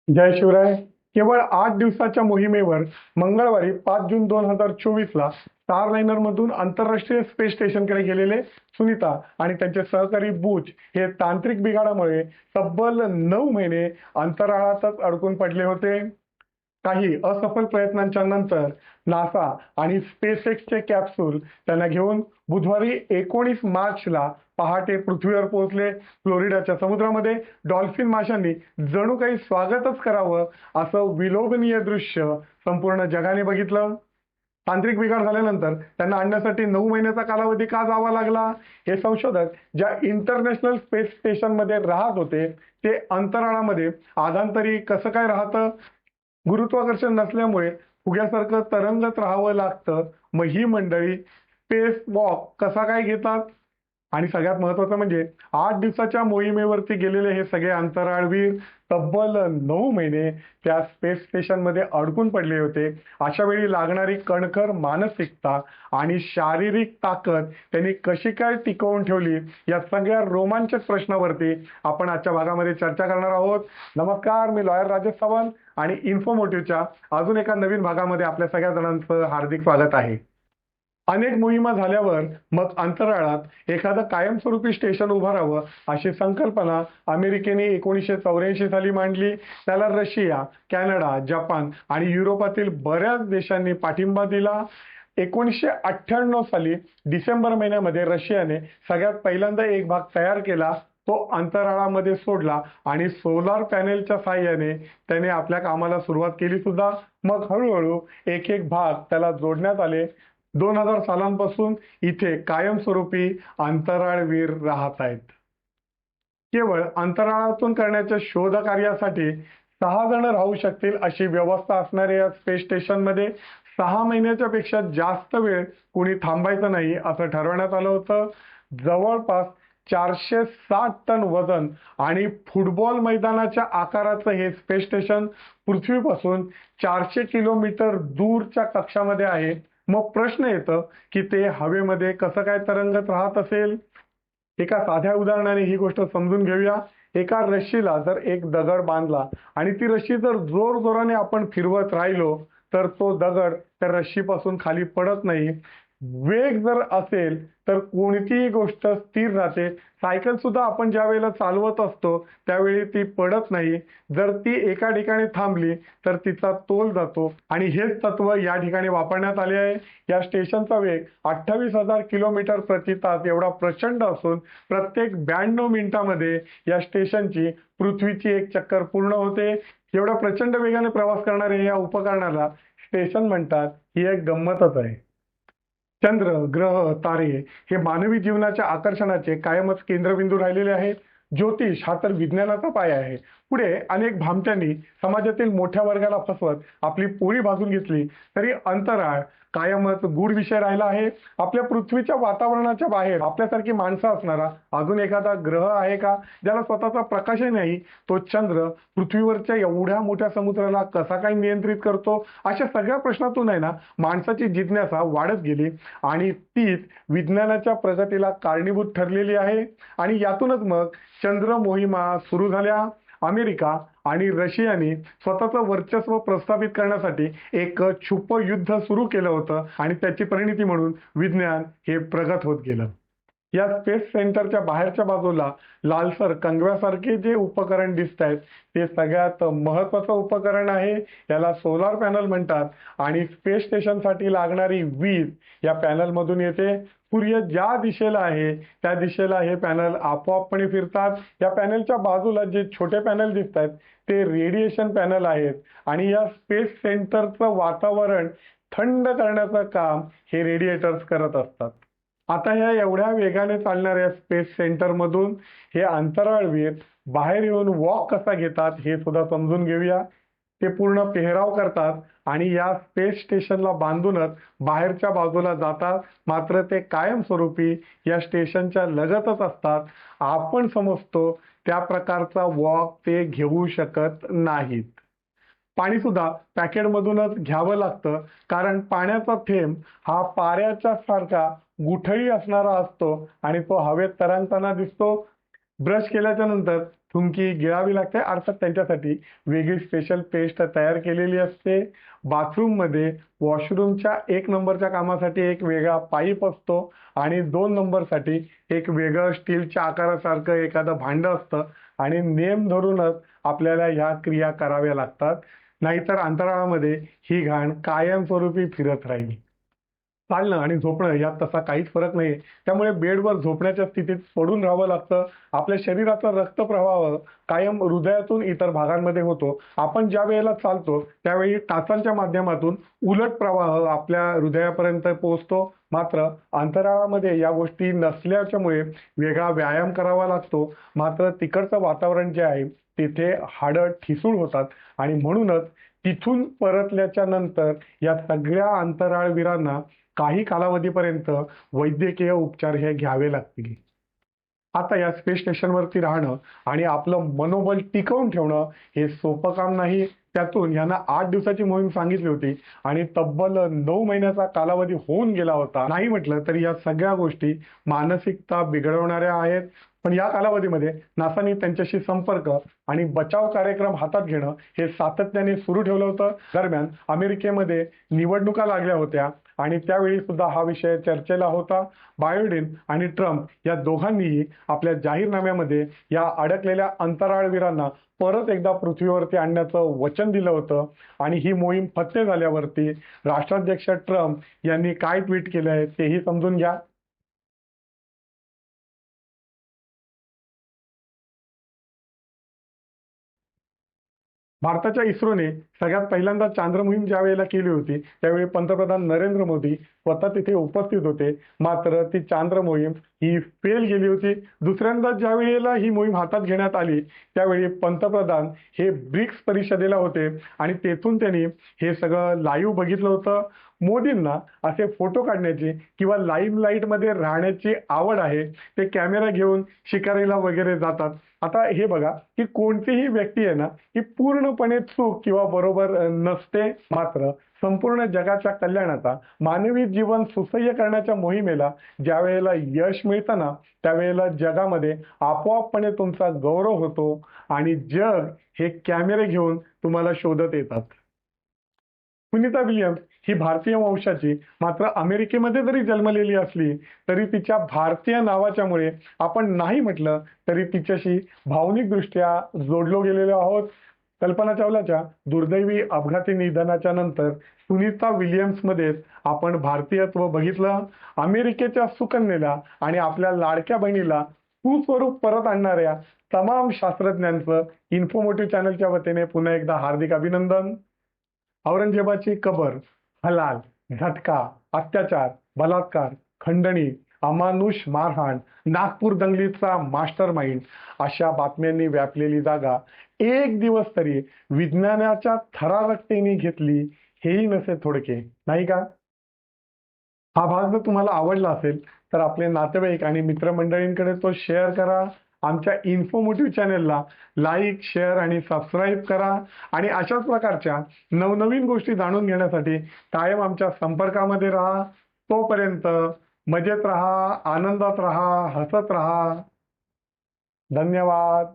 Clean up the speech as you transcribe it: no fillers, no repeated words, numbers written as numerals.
जय शिवराय. केवळ 8 दिवसाच्या मोहिमेवर मंगळवारी 5 जून 2024ला स्टारलाइनरमधून आंतरराष्ट्रीय स्पेस स्टेशनकडे गेलेले सुनीता आणि त्यांचे सहकारी बुच हे तांत्रिक बिघाडामुळे तब्बल 9 महिने अंतराळातच अडकून पडले होते. काही असफल प्रयत्नांच्या नंतर नासा आणि स्पेसएक्सचे कॅप्सूल त्यांना घेऊन बुधवारी 19 मार्चला पहाटे पृथ्वीवर पोहोचले. फ्लोरिडाच्या समुद्रामध्ये डॉल्फिन माशांनी जणू काही स्वागतच करावं असं विलोभनीय दृश्य संपूर्ण जगाने बघितलं. तांत्रिक बिघाड झाल्यानंतर त्यांना आणण्यासाठी 9 महिन्याचा कालावधी का जावा लागला? हे संशोधक ज्या इंटरनॅशनल स्पेस स्टेशनमध्ये राहत होते ते अंतराळामध्ये आधांतरी कसं काय राहतं? गुरुत्वाकर्षण नसल्यामुळे फुग्यासारखं तरंगत राहावं लागतं. मग ही मंडळी स्पेस वॉक कसा काय घेतात? आणि सगळ्यात महत्वाचं म्हणजे 8 दिवसाच्या मोहिमेवरती गेलेले हे सगळे अंतराळवीर तब्बल 9 महिने त्या स्पेस स्टेशनमध्ये अडकून पडले होते. अशा वेळी लागणारी कणखर मानसिकता आणि शारीरिक ताकद त्यांनी कशी काय टिकवून ठेवली, या सगळ्या रोमांचक प्रश्नावरती आपण आजच्या भागामध्ये चर्चा करणार आहोत. नमस्कार, मी लॉयर राजेश सावंत आणि इन्फोमोटिव्हच्या अजून एका नवीन भागामध्ये आपल्या सगळ्या जणांचं हार्दिक स्वागत आहे. अनेक मोहिमा झाल्यावर मग अंतराळात एखादं कायमस्वरूपी स्टेशन उभारावं अशी संकल्पना अमेरिकेने 1984 साली मांडली. त्याला रशिया, कॅनडा, जपान आणि युरोपातील बऱ्याच देशांनी पाठिंबा दिला. 1998 साली डिसेंबर महिन्यामध्ये रशियाने सगळ्यात पहिल्यांदा एक भाग तयार केला. तो अंतराळामध्ये सोडला आणि सोलार पॅनेलच्या साहाय्याने त्याने आपल्या कामाला सुरुवात केली सुद्धा. मग हळूहळू एक एक भाग त्याला जोडण्यात आले. 2000 सालांपासून इथे कायमस्वरूपी अंतराळवीर राहत आहेत. केवळ अंतराळातून करण्याच्या शोध कार्यासाठी 6 जण राहू शकतील अशी व्यवस्था असणाऱ्या या स्पेस स्टेशनमध्ये 6 महिन्याच्या पेक्षा जास्त वेळ कुणी थांबायचं नाही असं ठरवण्यात आलं होतं. जवळपास 460 टन वजन आणि फुटबॉल मैदानाच्या आकाराचं हे स्पेस स्टेशन पृथ्वीपासून 400 किलोमीटर दूरच्या कक्षामध्ये आहे. मग प्रश्न येतो की ते हवेमध्ये कसं काय तरंगत राहत असेल? एका साध्या उदाहरणाने ही गोष्ट समजून घेऊया. एका रश्शीला जर एक दगड बांधला आणि ती रश्शी जर जोरजोराने आपण फिरवत राहिलो तर तो दगड त्या रश्शीपासून खाली पडत नाही. वेग जर असेल तर कोणतीही गोष्ट स्थिर राहते. सायकल सुद्धा आपण ज्या वेळेला चालवत असतो त्यावेळी ती पडत नाही. जर ती एका ठिकाणी थांबली तर तिचा तोल जातो आणि हेच तत्व या ठिकाणी वापरण्यात आले आहे. या स्टेशनचा वेग 28,000 किलोमीटर प्रति तास एवढा प्रचंड असून प्रत्येक 92 मिनिटांमध्ये या स्टेशनची पृथ्वीची एक चक्कर पूर्ण होते. एवढ्या प्रचंड वेगाने प्रवास करणाऱ्या या उपकरणाला स्टेशन म्हणतात. ही एक गंमतच आहे. चंद्र, ग्रह, तारे हे मानवी जीवनाच्या आकर्षणाचे कायमच केंद्रबिंदू राहिलेले आहेत. ज्योतिष हा तर विज्ञानाचा पाया आहे. पुढे अनेक भामट्यांनी समाजातील मोठ्या वर्गाला फसवत आपली पोळी भाजून घेतली तरी अंतराळ कायमच गूढ विषय राहिला आहे. आपल्या पृथ्वीच्या वातावरणाच्या बाहेर आपल्यासारखी माणसं असणारा अजून एखादा ग्रह आहे का, ज्याला स्वतःचा प्रकाशही नाही? तो चंद्र पृथ्वीवरच्या एवढ्या मोठ्या समुद्राला कसा काय नियंत्रित करतो? अशा सगळ्या प्रश्नातून आहे ना माणसाची जिज्ञासा वाढत गेली आणि तीच विज्ञानाच्या प्रगतीला कारणीभूत ठरलेली आहे. आणि यातूनच मग चंद्र मोहिमा सुरू झाल्या. अमेरिका आणि रशियाने स्वतःचं वर्चस्व प्रस्थापित करण्यासाठी एक छुप युद्ध सुरू केलं होतं आणि त्याची परिणिती म्हणून विज्ञान हे प्रगत होत गेलं. या स्पेस सेंटरच्या बाहेरच्या बाजूला लालसर कंगव्यासारखे जे उपकरण दिसत आहेत ते सगळ्यात महत्वाचं उपकरण आहे. याला सोलार पॅनल म्हणतात आणि स्पेस स्टेशनसाठी लागणारी वीज या पॅनल मधून येते. सूर्य ज्या दिशेला आहे त्या दिशेला हे पॅनल आपोआपपणे फिरतात. या पॅनलच्या बाजूला जे छोटे पॅनल दिसत आहेत ते रेडिएशन पॅनल आहेत आणि या स्पेस सेंटरचं वातावरण थंड करण्याचं काम हे रेडिएटर्स करत असतात. आता ह्या एवढ्या वेगाने चालणाऱ्या स्पेस सेंटर मधून हे अंतराळवीर बाहेर येऊन वॉक कसा घेतात हे सुद्धा समजून घेऊया. ते पूर्ण पेहराव करतात आणि या स्पेस स्टेशनला बांधूनच बाहेरच्या बाजूला जातात. मात्र ते कायमस्वरूपी या स्टेशनच्या लगतच असतात. आपण समजतो त्या प्रकारचा वॉक ते घेऊ शकत नाहीत. पाणी सुद्धा पॅकेटमधूनच घ्यावं लागतं, कारण पाण्याचा थेंब हा पाऱ्याच्या सारखा गुठळी असणारा असतो आणि तो हवेत तरंगताना दिसतो. ब्रश केल्याच्या नंतर थुंकी गिळावी लागते, अर्थात त्यांच्यासाठी वेगळी स्पेशल पेस्ट तयार केलेली असते. बाथरूममध्ये वॉशरूमच्या 1 नंबरच्या कामासाठी एक वेगळा पाईप असतो आणि 2 नंबरसाठी एक वेगळं स्टीलच्या आकारासारखं एखादं भांडं असतं आणि नेम धरूनच आपल्याला ह्या क्रिया कराव्या लागतात. नाहीतर अंतराळामध्ये ही घाण कायमस्वरूपी फिरत राहील. चालणं आणि झोपणं यात तसा काहीच फरक नाही. त्यामुळे बेडवर झोपण्याच्या स्थितीत पडून राहावं लागतं. आपल्या शरीराचा रक्तप्रवाह कायम हृदयातून इतर भागांमध्ये होतो. आपण ज्या वेळेला चालतो त्यावेळी टाचांच्या माध्यमातून उलट प्रवाह आपल्या हृदयापर्यंत पोहोचतो. मात्र अंतराळामध्ये या गोष्टी नसल्याच्यामुळे वेगळा व्यायाम करावा लागतो. मात्र तिकडचं वातावरण जे आहे तिथे हाडं ठिसूळ होतात आणि म्हणूनच तिथून परतल्याच्या नंतर या सगळ्या अंतराळवीरांना काही कालावधीपर्यंत वैद्यकीय उपचार हे घ्यावे लागतील. आता या स्पेस स्टेशनवरती राहणं आणि आपलं मनोबल टिकवून ठेवणं हे सोपं काम नाही. त्यातून यांना 8 दिवसाची मोहीम सांगितली होती आणि तब्बल 9 महिन्याचा कालावधी होऊन गेला होता. नाही म्हटलं तरी या सगळ्या गोष्टी मानसिकता बिघडवणाऱ्या आहेत. पण या कालावधीमध्ये नासाने त्यांच्याशी संपर्क आणि बचाव कार्यक्रम हातात घेणं हे सातत्याने सुरू ठेवलं होतं. दरम्यान अमेरिकेमध्ये निवडणुका लागल्या होत्या आणि त्यावेळी सुद्धा हा विषय चर्चेला होता. बायडेन आणि ट्रम्प या दोघांनीही आपल्या जाहीरनाम्यामध्ये या अडकलेल्या अंतराळवीरांना परत एकदा पृथ्वीवरती आणण्याचं वचन दिलं होतं आणि ही मोहीम फत्ते झाल्यावरती राष्ट्राध्यक्ष ट्रम्प यांनी काय ट्विट केलंय तेही समजून घ्या. भारताच्या इस्रोने सगळ्यात पहिल्यांदा चांद्र मोहीम ज्या वेळेला केली होती त्यावेळी पंतप्रधान नरेंद्र मोदी स्वतः तिथे उपस्थित होते. मात्र ती चांद्र मोहीम ही फेल गेली होती. दुसऱ्यांदा ज्या वेळेला ही मोहीम हातात घेण्यात आली त्यावेळी पंतप्रधान हे ब्रिक्स परिषदेला होते आणि तेथून त्यांनी हे सगळं लाईव्ह बघितलं होतं. मोदींना असे फोटो काढण्याची किंवा लाईव्ह लाईटमध्ये राहण्याची आवड आहे. ते कॅमेरा घेऊन शिकारीला वगैरे जातात. आता हे बघा की कोणतीही व्यक्ती आहे ना ही पूर्णपणे चूक किंवा बरोबर नसते. मात्र संपूर्ण जगाच्या कल्याणाचा मानवी जीवन सुसह्य करण्याच्या मोहिमेला ज्या वेळेला यश मिळतं ना त्यावेळेला जगामध्ये आपोआपपणे तुमचा गौरव होतो आणि जग हे कॅमेरे घेऊन तुम्हाला शोधत येतात. सुनीता विल्यम्स ही भारतीय वंशाची मात्र अमेरिकेमध्ये जरी जन्मलेली असली तरी तिच्या भारतीय नावाच्यामुळे आपण नाही म्हटलं तरी तिच्याशी भावनिकदृष्ट्या जोडलो गेलेलो आहोत. कल्पना चावलाच्या दुर्दैवी अपघाती निधनाच्या नंतर सुनीता विल्यम्समध्येच आपण भारतीयत्व बघितलं. अमेरिकेच्या सुकन्येला आणि आपल्या लाडक्या बहिणीला सुस्वरूप परत आणणाऱ्या तमाम शास्त्रज्ञांचं इन्फॉर्मेटिव्ह चॅनलच्या वतीने पुन्हा एकदा हार्दिक अभिनंदन. औरंगजेबाची कबर, हलाल, झटका, अत्याचार, बलात्कार, खंडणी, अमानुष मारहाण, नागपूर दंगलीचा मास्टर माइंड अशा बातम्यांनी व्यापलेली जागा एक दिवस तरी विज्ञानाच्या थरारकतेने घेतली हेही नसे थोडके, नाही का? हा भाग जर तुम्हाला आवडला असेल तर आपले नातेवाईक आणि मित्रमंडळींकडे तो शेअर करा. आमच्या इन्फॉर्मेटिव्ह चॅनेलला लाईक, शेअर आणि सबस्क्राईब करा आणि अशाच प्रकारच्या नवनवीन गोष्टी जाणून घेण्यासाठी कायम आमच्या संपर्कामध्ये राहा. तोपर्यंत मजेत राहा, आनंदात राहा, हसत राहा. धन्यवाद.